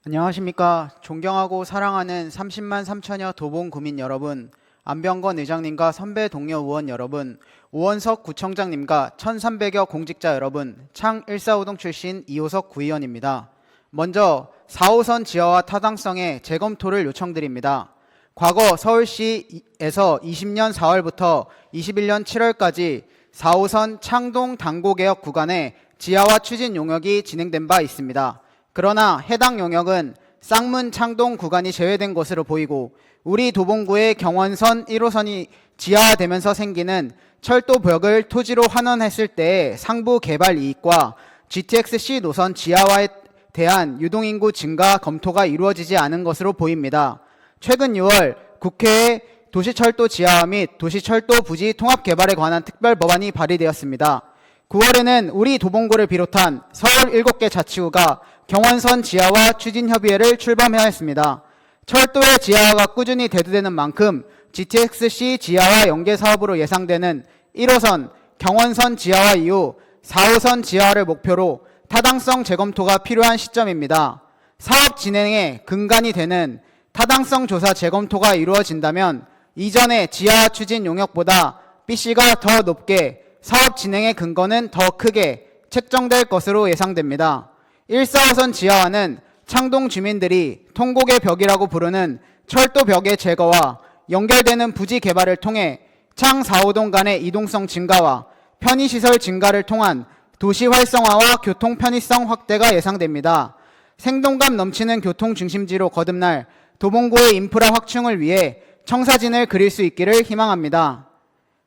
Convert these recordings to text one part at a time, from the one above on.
안녕하십니까. 존경하고 사랑하는 30만 3천여 도봉구민 여러분, 안병건 의장님과 선배 동료 의원 여러분, 오원석 구청장님과 1300여 공직자 여러분, 창 145동 출신 이호석 구의원입니다. 먼저 4호선 지하화 타당성의 재검토를 요청드립니다. 과거 서울시에서 20년 4월부터 21년 7월까지 4호선 창동 당고개역 구간에 지하화 추진 용역이 진행된 바 있습니다. 그러나 해당 용역은 쌍문 창동 구간이 제외된 것으로 보이고 우리 도봉구의 경원선 1호선이 지하화되면서 생기는 철도벽을 토지로 환원했을 때의 상부 개발 이익과 GTX-C 노선 지하화에 대한 유동인구 증가 검토가 이루어지지 않은 것으로 보입니다. 최근 6월 국회에 도시철도 지하화 및 도시철도 부지 통합개발에 관한 특별법안이 발의되었습니다. 9월에는 우리 도봉구를 비롯한 서울 7개 자치구가 경원선 지하화 추진협의회를 출범하였습니다. 철도의 지하화가 꾸준히 대두되는 만큼 GTX-C 지하화 연계 사업으로 예상되는 1호선 경원선 지하화 이후 4호선 지하화를 목표로 타당성 재검토가 필요한 시점입니다. 사업 진행에 근간이 되는 타당성 조사 재검토가 이루어진다면 이전의 지하화 추진 용역보다 BC가 더 높게 사업 진행의 근거는 더 크게 책정될 것으로 예상됩니다. 1, 4호선 지하화는 창동 주민들이 통곡의 벽이라고 부르는 철도벽의 제거와 연결되는 부지 개발을 통해 창 4호동 간의 이동성 증가와 편의시설 증가를 통한 도시 활성화와 교통 편의성 확대가 예상됩니다. 생동감 넘치는 교통 중심지로 거듭날 도봉구의 인프라 확충을 위해 청사진을 그릴 수 있기를 희망합니다.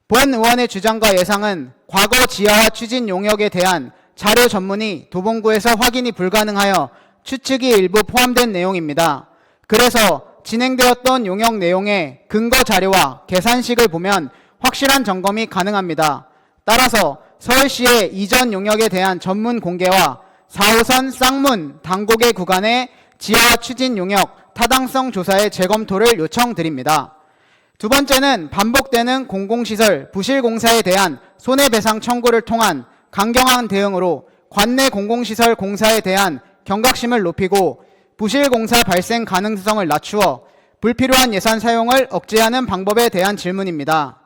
본 의원의 주장과 예상은 과거 지하화 추진 용역에 대한 자료 전문이 도봉구에서 확인이 불가능하여 추측이 일부 포함된 내용입니다. 그래서 진행되었던 용역 내용의 근거 자료와 계산식을 보면 확실한 점검이 가능합니다. 따라서 서울시의 이전 용역에 대한 전문 공개와 4호선 쌍문 당고개 구간의 지하화 추진 용역 타당성 조사의 재검토를 요청드립니다. 두 번째는 반복되는 공공시설 부실공사에 대한 손해배상 청구를 통한 강경한 대응으로 관내 공공시설 공사에 대한 경각심을 높이고 부실공사 발생 가능성을 낮추어 불필요한 예산 사용을 억제하는 방법에 대한 질문입니다.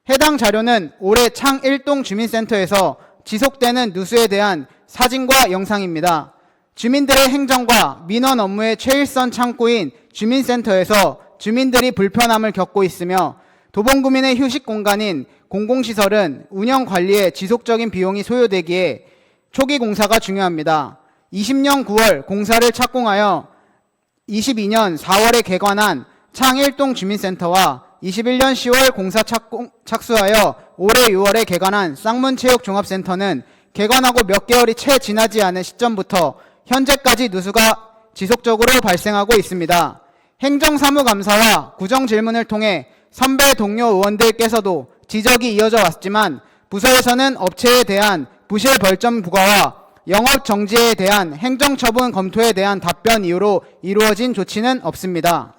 해당 자료는 올해 창 1동 주민센터에서 지속되는 누수에 대한 사진과 영상입니다. 주민들의 행정과 민원 업무의 최일선 창구인 주민센터에서 주민들이 불편함을 겪고 있으며 도봉구민의 휴식 공간인 공공시설은 운영 관리에 지속적인 비용이 소요되기에 초기 공사가 중요합니다. 20년 9월 공사를 착공하여 22년 4월에 개관한 창 1동 주민센터와 21년 10월 공사 착수하여 올해 6월에 개관한 쌍문체육종합센터는 개관하고 몇 개월이 채 지나지 않은 시점부터 현재까지 누수가 지속적으로 발생하고 있습니다. 행정사무감사와 구정질문을 통해 선배 동료 의원들께서도 지적이 이어져 왔지만 부서에서는 업체에 대한 부실 벌점 부과와 영업 정지에 대한 행정처분 검토에 대한 답변 이후로 이루어진 조치는 없습니다.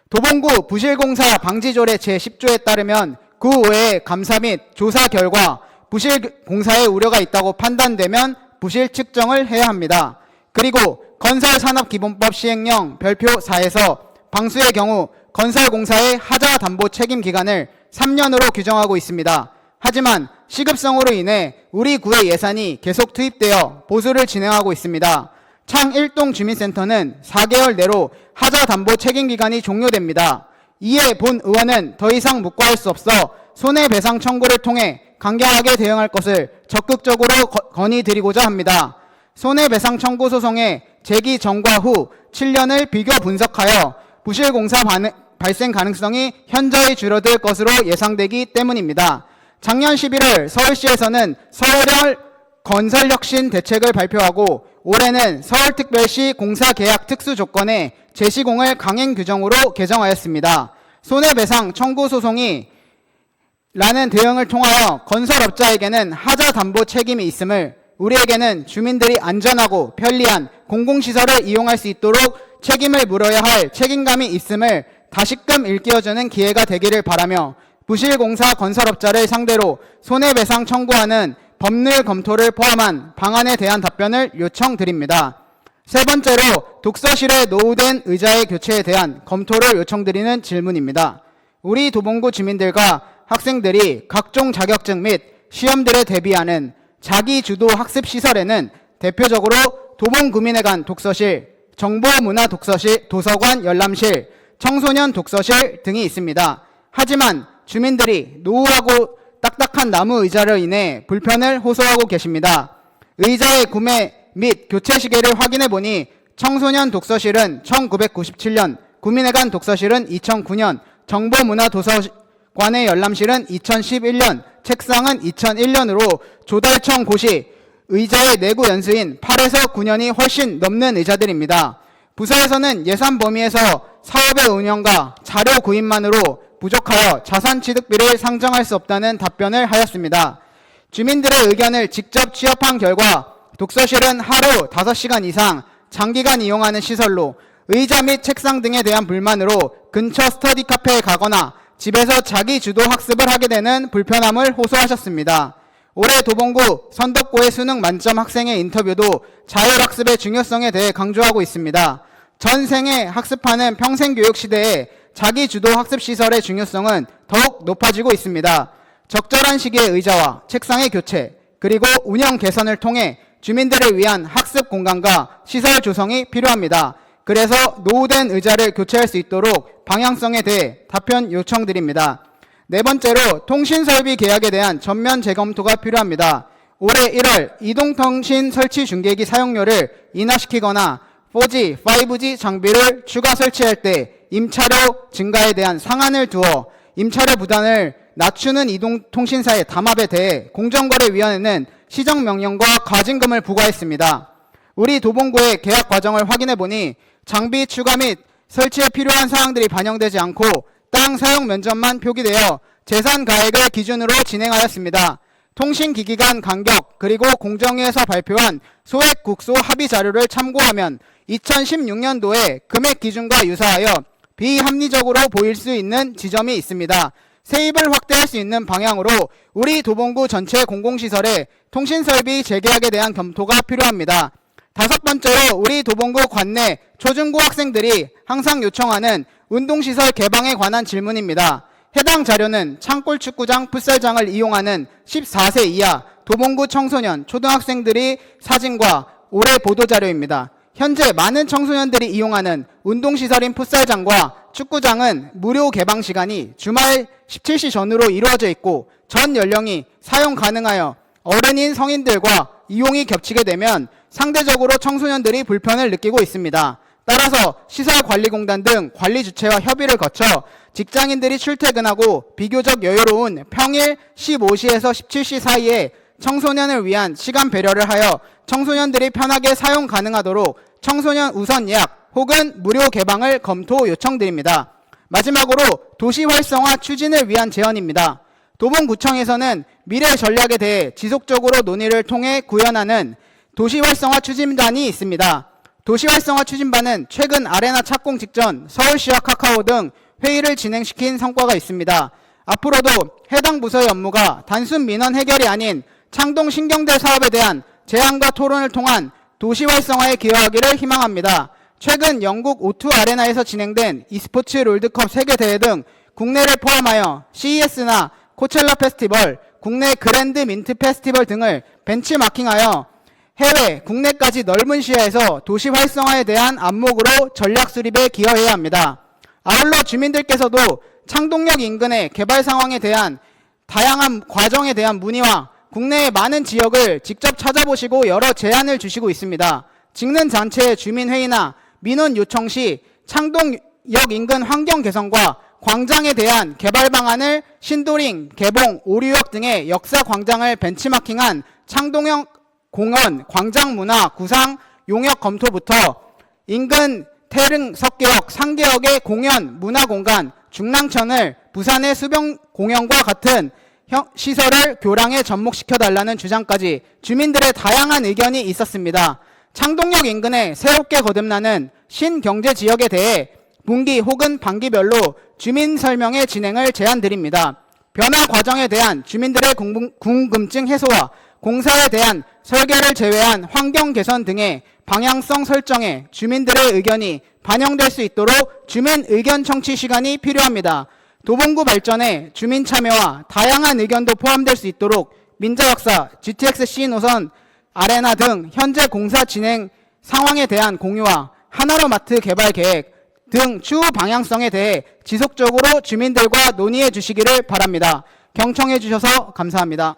도봉구 부실공사 방지조례 제10조에 따르면 그 외에 감사 및 조사 결과 부실공사의 우려가 있다고 판단되면 부실 측정을 해야 합니다. 그리고 건설산업기본법 시행령 별표 4에서 방수의 경우 건설공사의 하자 담보 책임 기간을 3년으로 규정하고 있습니다. 하지만 시급성으로 인해 우리 구의 예산이 계속 투입되어 보수를 진행하고 있습니다. 창 1동 주민센터는 4개월 내로 하자 담보 책임 기간이 종료됩니다. 이에 본 의원은 더 이상 묵과할 수 없어 손해배상 청구를 통해 강경하게 대응할 것을 적극적으로 건의드리고자 합니다. 손해배상 청구 소송의 제기 전과 후 7년을 비교 분석하여 부실공사 발생 가능성이 현저히 줄어들 것으로 예상되기 때문입니다. 작년 11월 서울시에서는 서울형 건설혁신 대책을 발표하고 올해는 서울특별시 공사계약 특수조건의 재시공을 강행 규정으로 개정하였습니다. 손해배상 청구 소송이 라는 대응을 통하여 건설업자에게는 하자 담보 책임이 있음을 우리에게는 주민들이 안전하고 편리한 공공시설을 이용할 수 있도록 책임을 물어야 할 책임감이 있음을 다시금 일깨워주는 기회가 되기를 바라며 부실공사 건설업자를 상대로 손해배상 청구하는 법률 검토를 포함한 방안에 대한 답변을 요청드립니다. 세 번째로 독서실에 노후된 의자의 교체에 대한 검토를 요청드리는 질문입니다. 우리 도봉구 주민들과 학생들이 각종 자격증 및 시험들에 대비하는 자기주도 학습시설에는 대표적으로 도봉구민회관 독서실, 정보문화독서실, 도서관 열람실, 청소년 독서실 등이 있습니다. 하지만 주민들이 노후하고 딱딱한 나무 의자로 인해 불편을 호소하고 계십니다. 의자의 구매 및 교체 시계를 확인해 보니 청소년 독서실은 1997년, 구민회관 독서실은 2009년, 정보문화도서관의 열람실은 2011년, 책상은 2001년으로 조달청 고시, 의자의 내구 연수인 8에서 9년이 훨씬 넘는 의자들입니다. 부서에서는 예산 범위에서 사업의 운영과 자료 구입만으로 부족하여 자산 취득비를 상정할 수 없다는 답변을 하였습니다. 주민들의 의견을 직접 취합한 결과 독서실은 하루 5시간 이상 장기간 이용하는 시설로 의자 및 책상 등에 대한 불만으로 근처 스터디 카페에 가거나 집에서 자기 주도 학습을 하게 되는 불편함을 호소하셨습니다. 올해 도봉구 선덕고의 수능 만점 학생의 인터뷰도 자율학습의 중요성에 대해 강조하고 있습니다. 전 생에 학습하는 평생교육 시대에 자기주도 학습시설의 중요성은 더욱 높아지고 있습니다. 적절한 시기의 의자와 책상의 교체, 그리고 운영 개선을 통해 주민들을 위한 학습 공간과 시설 조성이 필요합니다. 그래서 노후된 의자를 교체할 수 있도록 방향성에 대해 답변 요청드립니다. 네 번째로 통신설비 계약에 대한 전면 재검토가 필요합니다. 올해 1월 이동통신 설치 중계기 사용료를 인하시키거나 4G, 5G 장비를 추가 설치할 때 임차료 증가에 대한 상한을 두어 임차료 부담을 낮추는 이동통신사의 담합에 대해 공정거래위원회는 시정명령과 과징금을 부과했습니다. 우리 도봉구의 계약 과정을 확인해보니 장비 추가 및 설치에 필요한 사항들이 반영되지 않고 땅 사용 면적만 표기되어 재산 가액을 기준으로 진행하였습니다. 통신기기 간 간격 그리고 공정위에서 발표한 소액 국소 합의 자료를 참고하면 2016년도에 금액 기준과 유사하여 비합리적으로 보일 수 있는 지점이 있습니다. 세입을 확대할 수 있는 방향으로 우리 도봉구 전체 공공시설의 통신설비 재계약에 대한 검토가 필요합니다. 다섯 번째로 우리 도봉구 관내 초중고 학생들이 항상 요청하는 운동시설 개방에 관한 질문입니다. 해당 자료는 창골 축구장, 풋살장을 이용하는 14세 이하 도봉구 청소년, 초등학생들이 사진과 올해 보도자료입니다. 현재 많은 청소년들이 이용하는 운동시설인 풋살장과 축구장은 무료 개방 시간이 주말 17시 전후로 이루어져 있고 전 연령이 사용 가능하여 어른인 성인들과 이용이 겹치게 되면 상대적으로 청소년들이 불편을 느끼고 있습니다. 따라서 시설관리공단 등 관리 주체와 협의를 거쳐 직장인들이 출퇴근하고 비교적 여유로운 평일 15시에서 17시 사이에 청소년을 위한 시간 배려를 하여 청소년들이 편하게 사용 가능하도록 청소년 우선 예약 혹은 무료 개방을 검토 요청드립니다. 마지막으로 도시 활성화 추진을 위한 제언입니다. 도봉구청에서는 미래 전략에 대해 지속적으로 논의를 통해 구현하는 도시활성화 추진반이 있습니다. 도시활성화 추진반은 최근 아레나 착공 직전 서울시와 카카오 등 회의를 진행시킨 성과가 있습니다. 앞으로도 해당 부서의 업무가 단순 민원 해결이 아닌 창동 신경대 사업에 대한 제안과 토론을 통한 도시활성화에 기여하기를 희망합니다. 최근 영국 O2 아레나에서 진행된 e스포츠 롤드컵 세계대회 등 국내를 포함하여 CES나 코첼라 페스티벌, 국내 그랜드 민트 페스티벌 등을 벤치마킹하여 해외, 국내까지 넓은 시야에서 도시 활성화에 대한 안목으로 전략 수립에 기여해야 합니다. 아울러 주민들께서도 창동역 인근의 개발 상황에 대한 다양한 과정에 대한 문의와 국내의 많은 지역을 직접 찾아보시고 여러 제안을 주시고 있습니다. 직능 단체의 주민회의나 민원 요청 시 창동역 인근 환경 개선과 광장에 대한 개발 방안을 신도림, 개봉, 오류역 등의 역사 광장을 벤치마킹한 창동역 공원, 광장 문화, 구상, 용역 검토부터 인근 태릉, 석계역, 상계역의 공연, 문화공간, 중랑천을 부산의 수변공연과 같은 시설을 교량에 접목시켜달라는 주장까지 주민들의 다양한 의견이 있었습니다. 창동역 인근에 새롭게 거듭나는 신경제지역에 대해 분기 혹은 반기별로 주민 설명회 진행을 제안드립니다. 변화 과정에 대한 주민들의 궁금증 해소와 공사에 대한 설계를 제외한 환경 개선 등의 방향성 설정에 주민들의 의견이 반영될 수 있도록 주민 의견 청취 시간이 필요합니다. 도봉구 발전에 주민 참여와 다양한 의견도 포함될 수 있도록 민자역사, GTX-C 노선, 아레나 등 현재 공사 진행 상황에 대한 공유와 하나로마트 개발 계획 등 추후 방향성에 대해 지속적으로 주민들과 논의해 주시기를 바랍니다. 경청해 주셔서 감사합니다.